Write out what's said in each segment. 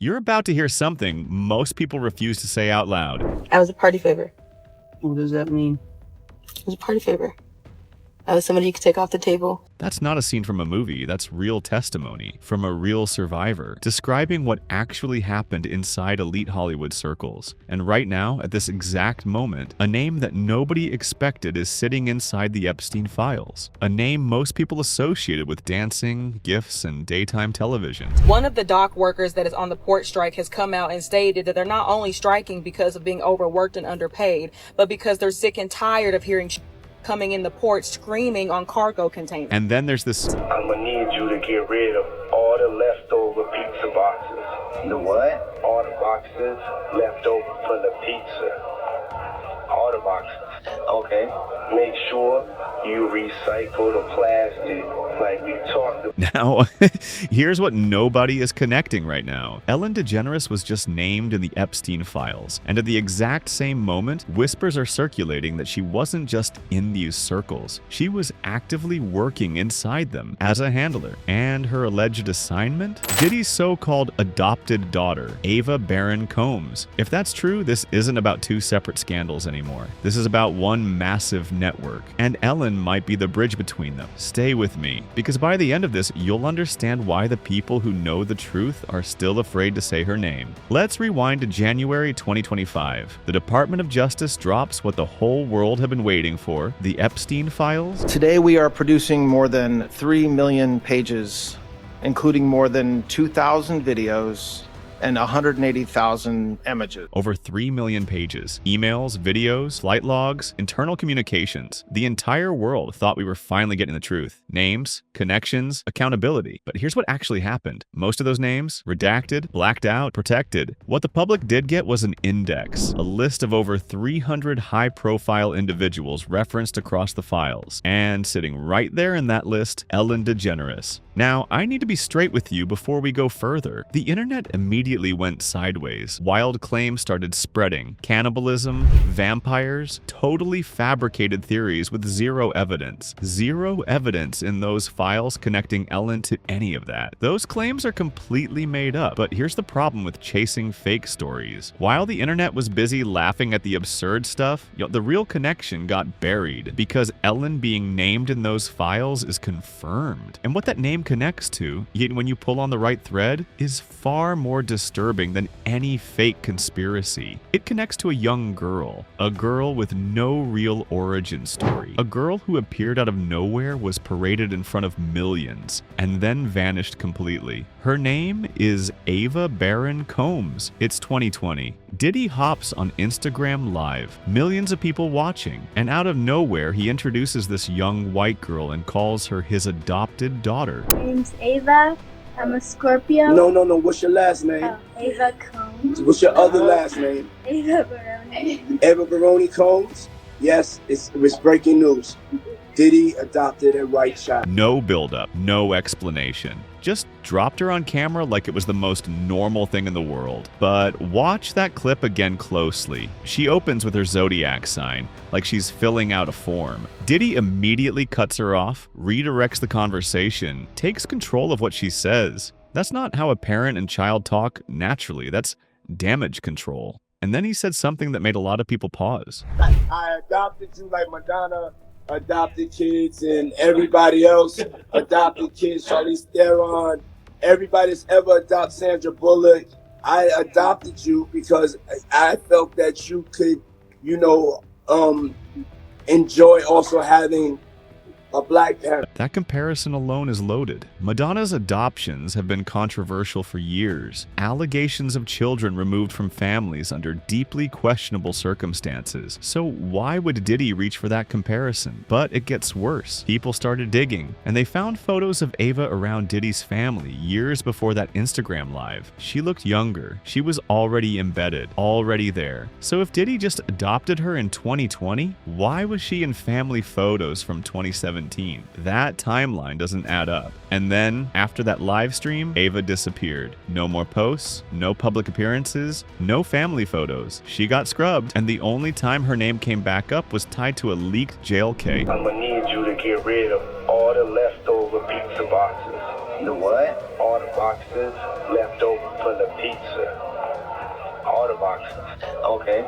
You're about to hear something most people refuse to say out loud. I was a party favor. What does that mean? I was a party favor. I was somebody you could take off the table. That's not a scene from a movie, that's real testimony from a real survivor, describing what actually happened inside elite Hollywood circles. And right now, at this exact moment, a name that nobody expected is sitting inside the Epstein files. A name most people associated with dancing, gifts, and daytime television. One of the dock workers that is on the port strike has come out and stated that they're not only striking because of being overworked and underpaid, but because they're sick and tired of hearing coming in the port screaming on cargo containers. And then there's this... I'm gonna need you to get rid of all the leftover pizza boxes. The what? All the boxes left over from the pizza. All the boxes. Okay. Make sure you recycle the plastic like we talked about. Now, here's what nobody is connecting right now. Ellen DeGeneres was just named in the Epstein files, and at the exact same moment, whispers are circulating that she wasn't just in these circles. She was actively working inside them as a handler. And her alleged assignment? Diddy's so-called adopted daughter, Ava Baron Combs. If that's true, this isn't about two separate scandals anymore. This is about one massive network, and Ellen might be the bridge between them. Stay with me, because by the end of this, you'll understand why the people who know the truth are still afraid to say her name. Let's rewind to January 2025. The Department of Justice drops what the whole world had been waiting for, the Epstein files. Today we are producing more than 3 million pages, including more than 2,000 videos and 180,000 images. Over 3 million pages. Emails, videos, flight logs, internal communications. The entire world thought we were finally getting the truth. Names, connections, accountability. But here's what actually happened. Most of those names, redacted, blacked out, protected. What the public did get was an index, a list of over 300 high-profile individuals referenced across the files. And sitting right there in that list, Ellen DeGeneres. Now, I need to be straight with you before we go further. The internet immediately went sideways. Wild claims started spreading. Cannibalism, vampires, totally fabricated theories with zero evidence. Zero evidence in those files connecting Ellen to any of that. Those claims are completely made up. But here's the problem with chasing fake stories. While the internet was busy laughing at the absurd stuff, the real connection got buried because Ellen being named in those files is confirmed. And what that name connects to, yet when you pull on the right thread, is far more disturbing than any fake conspiracy. It connects to a young girl, a girl with no real origin story, a girl who appeared out of nowhere, was paraded in front of millions, and then vanished completely. Her name is Ava Baron Combs. It's 2020. Diddy hops on Instagram Live, millions of people watching, and out of nowhere he introduces this young white girl and calls her his adopted daughter. My name's Ava. I'm a Scorpio. No. What's your last name? Oh, Ava Combs. What's your other last name? Ava Baroni. Eva Baroni Combs? Yes, it was breaking news. Diddy adopted a white child. No buildup, no explanation. Just dropped her on camera like it was the most normal thing in the world. But watch that clip again closely. She opens with her zodiac sign, like she's filling out a form. Diddy immediately cuts her off, redirects the conversation, takes control of what she says. That's not how a parent and child talk naturally. That's damage control. And then he said something that made a lot of people pause. I adopted you like Madonna adopted kids and everybody else adopted kids. Charlize Theron, everybody that's ever adopted Sandra Bullock. I adopted you because I felt that you could, enjoy also having a black parent. That comparison alone is loaded. Madonna's adoptions have been controversial for years. Allegations of children removed from families under deeply questionable circumstances. So why would Diddy reach for that comparison? But it gets worse. People started digging, and they found photos of Ava around Diddy's family years before that Instagram Live. She looked younger. She was already embedded, already there. So if Diddy just adopted her in 2020, why was she in family photos from 2017? That timeline doesn't add up. And then, after that live stream, Ava disappeared. No more posts, no public appearances, no family photos. She got scrubbed, and the only time her name came back up was tied to a leaked jail case. I'm gonna need you to get rid of all the leftover pizza boxes. The what? All the boxes left over for the pizza. All the boxes. Okay.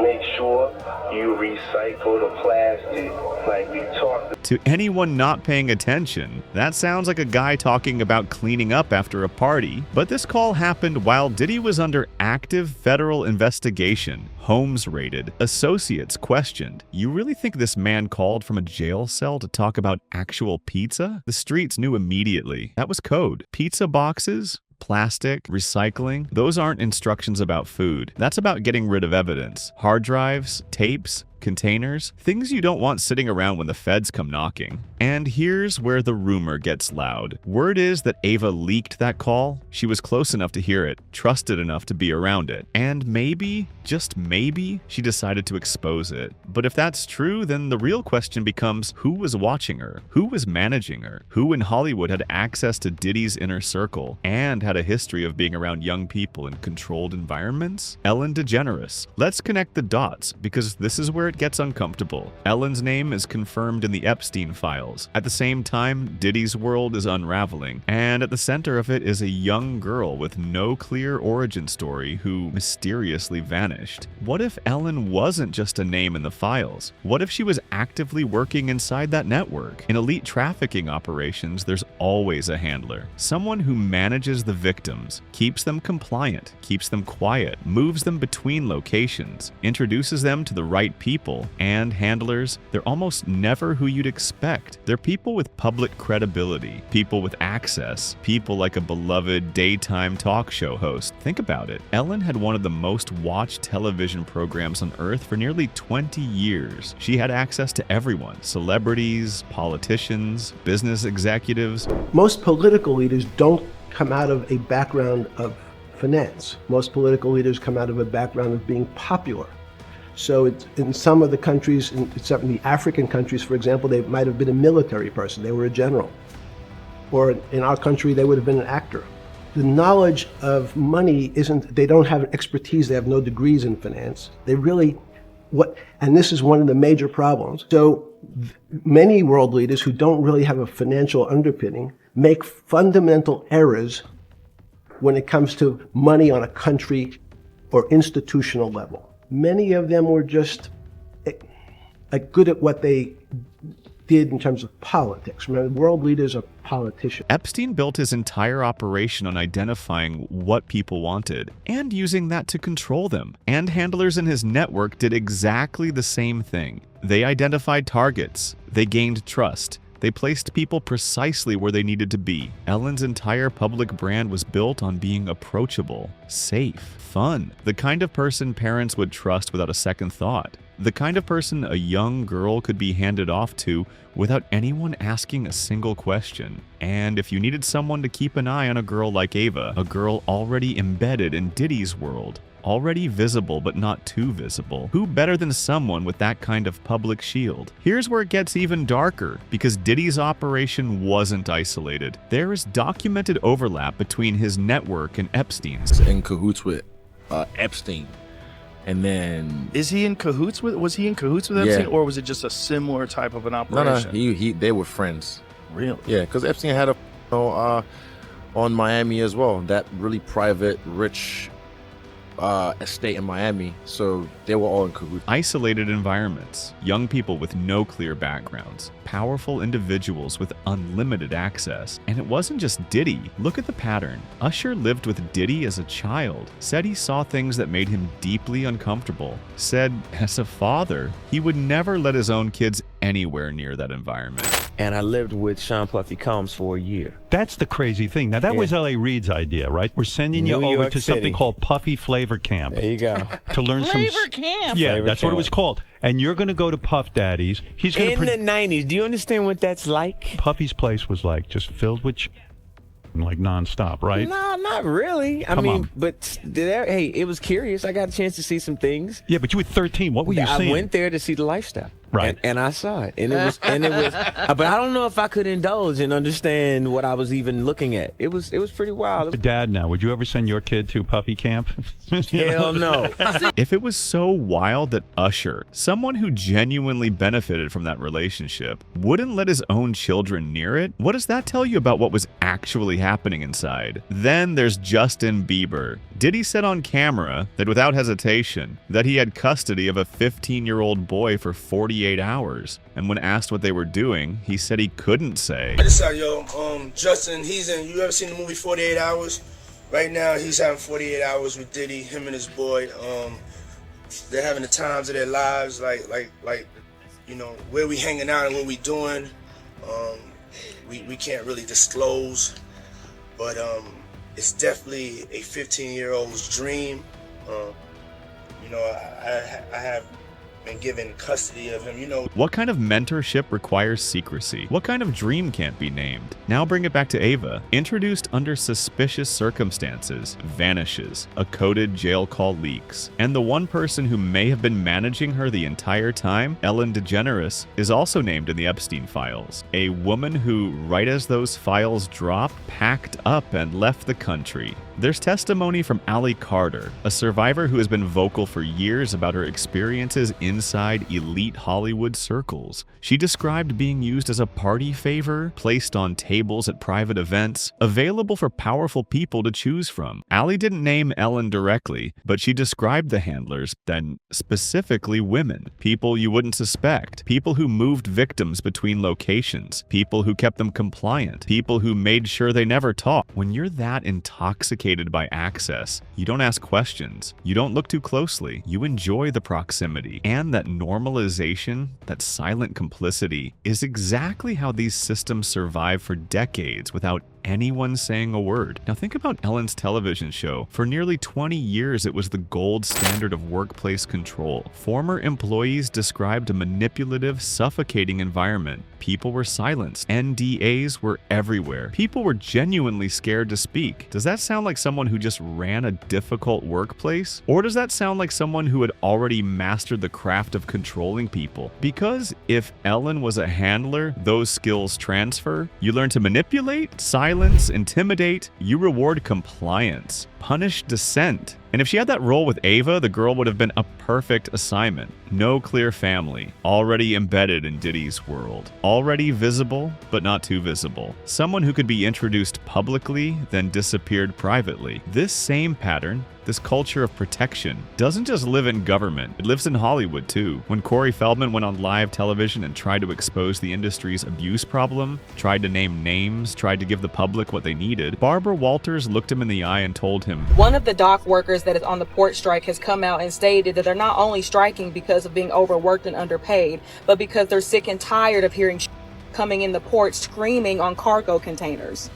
Make sure you recycle the plastic like we talked. To anyone not paying attention, that sounds like a guy talking about cleaning up after a party. But this call happened while Diddy was under active federal investigation, homes raided, associates questioned. You really think this man called from a jail cell to talk about actual pizza? The streets knew immediately. That was code. Pizza boxes? Plastic, recycling, those aren't instructions about food. That's about getting rid of evidence. Hard drives, tapes, containers, things you don't want sitting around when the feds come knocking. And here's where the rumor gets loud. Word is that Ava leaked that call. She was close enough to hear it, trusted enough to be around it, and maybe, just maybe, she decided to expose it. But if that's true, then the real question becomes, who was watching her? Who was managing her? Who in Hollywood had access to Diddy's inner circle and had a history of being around young people in controlled environments? Ellen DeGeneres. Let's connect the dots, because this is where it gets uncomfortable. Ellen's name is confirmed in the Epstein files. At the same time, Diddy's world is unraveling, and at the center of it is a young girl with no clear origin story who mysteriously vanished. What if Ellen wasn't just a name in the files? What if she was actively working inside that network? In elite trafficking operations, there's always a handler. Someone who manages the victims, keeps them compliant, keeps them quiet, moves them between locations, introduces them to the right people, and handlers, they're almost never who you'd expect. They're people with public credibility, people with access, people like a beloved daytime talk show host. Think about it. Ellen had one of the most watched television programs on Earth for nearly 20 years. She had access to everyone, celebrities, politicians, business executives. Most political leaders don't come out of a background of finance. Most political leaders come out of a background of being popular. So in some of the countries, except in the African countries, for example, they might have been a military person. They were a general. Or in our country, they would have been an actor. The knowledge of money isn't, they don't have expertise. They have no degrees in finance. They really, and this is one of the major problems. So many world leaders who don't really have a financial underpinning make fundamental errors when it comes to money on a country or institutional level. Many of them were just good at what they did in terms of politics. Remember, world leaders are politicians. Epstein built his entire operation on identifying what people wanted and using that to control them. And handlers in his network did exactly the same thing. They identified targets. They gained trust. They placed people precisely where they needed to be. Ellen's entire public brand was built on being approachable, safe, fun, the kind of person parents would trust without a second thought, the kind of person a young girl could be handed off to without anyone asking a single question. And if you needed someone to keep an eye on a girl like Ava, a girl already embedded in Diddy's world, already visible but not too visible, who better than someone with that kind of public shield? Here's where it gets even darker, because Diddy's operation wasn't isolated. There is documented overlap between his network and Epstein's. In cahoots with Epstein. And then Was he in cahoots with Epstein, or was it just a similar type of an operation? No, they were friends. Really? Yeah, because Epstein had on Miami as well, that really private, rich estate in Miami, so they were all in cahoots. Isolated environments, young people with no clear backgrounds, powerful individuals with unlimited access. And it wasn't just Diddy. Look at the pattern. Usher lived with Diddy as a child, said he saw things that made him deeply uncomfortable, said as a father, he would never let his own kids anywhere near that environment. And I lived with Sean Puffy Combs for a year. That's the crazy thing. Now, that was L.A. Reid's idea, right? We're sending you over to something called Puffy Flavor Camp. There you go. To learn Flavor Camp. Yeah, Flavor that's Camp. what it was called. And you're going to go to Puff Daddy's. He's going In the 90s, do you understand what that's like? Puffy's place was like just filled with like nonstop, right? No, not really. I mean, but hey, it was curious. I got a chance to see some things. Yeah, but you were 13. What were you seeing? I went there to see the lifestyle. Right. And I saw it. And it was but I don't know if I could indulge and understand what I was even looking at. It was pretty wild. Dad, now, would you ever send your kid to puppy camp? Hell no. If it was so wild that Usher, someone who genuinely benefited from that relationship, wouldn't let his own children near it, what does that tell you about what was actually happening inside? Then there's Justin Bieber. Diddy said on camera that without hesitation that he had custody of a 15-year-old boy for 48 hours. And when asked what they were doing, he said he couldn't say. This out, yo. Justin, you ever seen the movie 48 Hours? Right now, he's having 48 hours with Diddy, him and his boy. They're having the times of their lives, like, you know, where we hanging out and what we doing. We can't really disclose, but it's definitely a 15-year-old's dream. You know, I have been given custody of him, you know. What kind of mentorship requires secrecy? What kind of dream can't be named? Now bring it back to Ava. Introduced under suspicious circumstances, vanishes, a coded jail call leaks, and the one person who may have been managing her the entire time, Ellen DeGeneres, is also named in the Epstein files. A woman who, right as those files dropped, packed up and left the country. There's testimony from Allie Carter, a survivor who has been vocal for years about her experiences inside elite Hollywood circles. She described being used as a party favor, placed on tables at private events, available for powerful people to choose from. Allie didn't name Ellen directly, but she described the handlers, then specifically women, people you wouldn't suspect, people who moved victims between locations, people who kept them compliant, people who made sure they never talked. When you're that intoxicated by access, you don't ask questions, you don't look too closely, you enjoy the proximity. And that normalization, that silent complicity, is exactly how these systems survive for decades without anyone saying a word. Now think about Ellen's television show. For nearly 20 years, it was the gold standard of workplace control. Former employees described a manipulative, suffocating environment. People were silenced. NDAs were everywhere. People were genuinely scared to speak. Does that sound like someone who just ran a difficult workplace? Or does that sound like someone who had already mastered the craft of controlling people? Because if Ellen was a handler, those skills transfer. You learn to manipulate, silence, intimidate, you reward compliance, punish dissent. And if she had that role with Ava, the girl would have been a perfect assignment. No clear family, already embedded in Diddy's world. Already visible, but not too visible. Someone who could be introduced publicly, then disappeared privately. This same pattern, this culture of protection, doesn't just live in government, it lives in Hollywood too. When Corey Feldman went on live television and tried to expose the industry's abuse problem, tried to name names, tried to give the public what they needed, Barbara Walters looked him in the eye and told him, one of the dock workers that is on the port strike has come out and stated that they're not only striking because of being overworked and underpaid, but because they're sick and tired of hearing coming in the port screaming on cargo containers.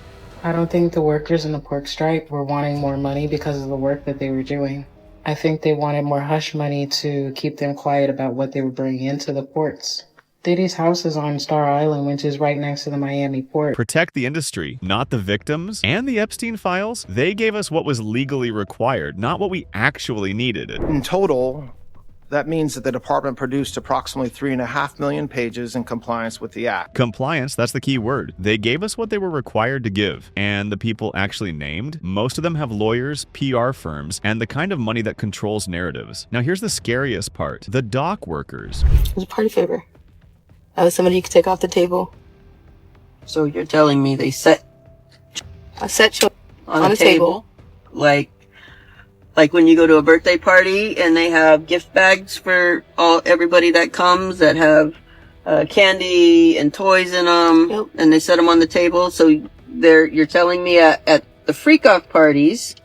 I don't think the workers in the port strike were wanting more money because of the work that they were doing. I think they wanted more hush money to keep them quiet about what they were bringing into the ports. Diddy's house is on Star Island, which is right next to the Miami port. Protect the industry, not the victims. And the Epstein files, they gave us what was legally required, not what we actually needed. In total, that means that the department produced approximately 3.5 million pages in compliance with the act. Compliance, that's the key word. They gave us what they were required to give. And the people actually named, most of them have lawyers, PR firms, and the kind of money that controls narratives. Now here's the scariest part. The dock workers. It was a party favor. I was somebody you could take off the table. So you're telling me they set I set you on a table. Like when you go to a birthday party and they have gift bags for everybody that comes that have candy and toys in them, Yep. and they set them on the table. So you're telling me at the freak off parties,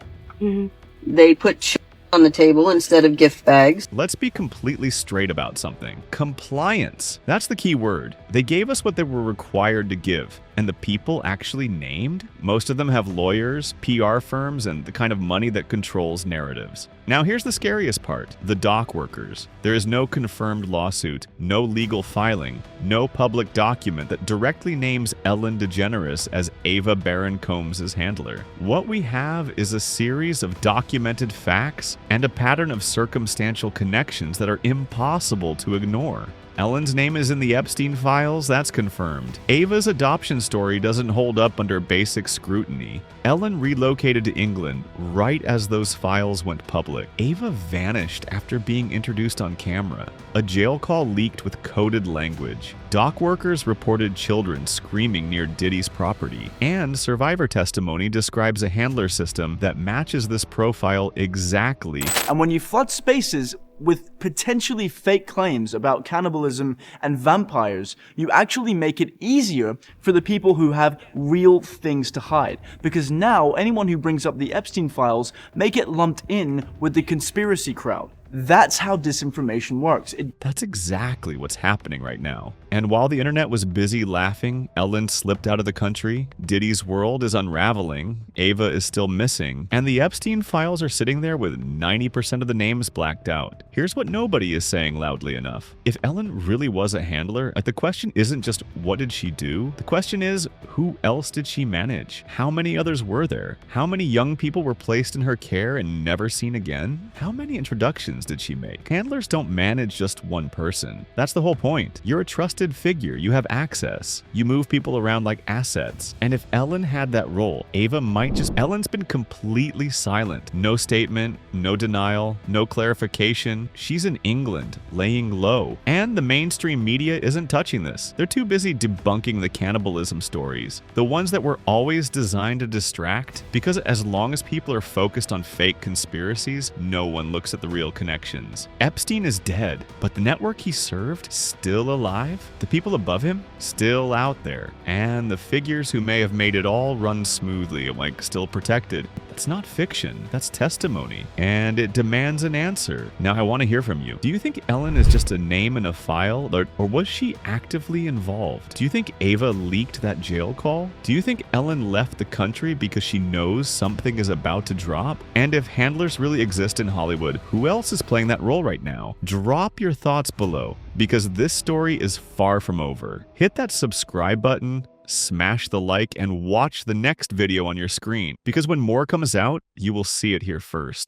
they put shit on the table instead of gift bags. Let's be completely straight about something. Compliance. That's the key word. They gave us what they were required to give. And the people actually named? Most of them have lawyers, PR firms, and the kind of money that controls narratives. Now here's the scariest part. The dock workers. There is no confirmed lawsuit, no legal filing, no public document that directly names Ellen DeGeneres as Ava Baron Combs' handler. What we have is a series of documented facts and a pattern of circumstantial connections that are impossible to ignore. Ellen's name is in the Epstein files, that's confirmed. Ava's adoption story doesn't hold up under basic scrutiny. Ellen relocated to England right as those files went public. Ava vanished after being introduced on camera. A jail call leaked with coded language. Dock workers reported children screaming near Diddy's property. And survivor testimony describes a handler system that matches this profile exactly. And when you flood spaces with potentially fake claims about cannibalism and vampires, you actually make it easier for the people who have real things to hide. Because now, anyone who brings up the Epstein files may get lumped in with the conspiracy crowd. That's how disinformation works. That's exactly what's happening right now. And while the internet was busy laughing, Ellen slipped out of the country, Diddy's world is unraveling, Ava is still missing, and the Epstein files are sitting there with 90% of the names blacked out. Here's what nobody is saying loudly enough. If Ellen really was a handler, the question isn't just what did she do? The question is, who else did she manage? How many others were there? How many young people were placed in her care and never seen again? How many introductions did she make? Handlers don't manage just one person. That's the whole point. You're a trusted figure. You have access. You move people around like assets. And if Ellen had that role, Ava might just... Ellen's been completely silent. No statement, no denial, no clarification. She's in England, laying low. And the mainstream media isn't touching this. They're too busy debunking the cannibalism stories. The ones that were always designed to distract. Because as long as people are focused on fake conspiracies, no one looks at the real connections. Epstein is dead, but the network he served, still alive? The people above him, still out there. And the figures who may have made it all run smoothly, like still protected. That's not fiction, that's testimony. And it demands an answer. Now I want to hear from you. Do you think Ellen is just a name in a file, or was she actively involved? Do you think Ava leaked that jail call? Do you think Ellen left the country because she knows something is about to drop? And if handlers really exist in Hollywood, who else is playing that role right now? Drop your thoughts below, because this story is far from over. Hit that subscribe button, smash the like, and watch the next video on your screen, because when more comes out, you will see it here first.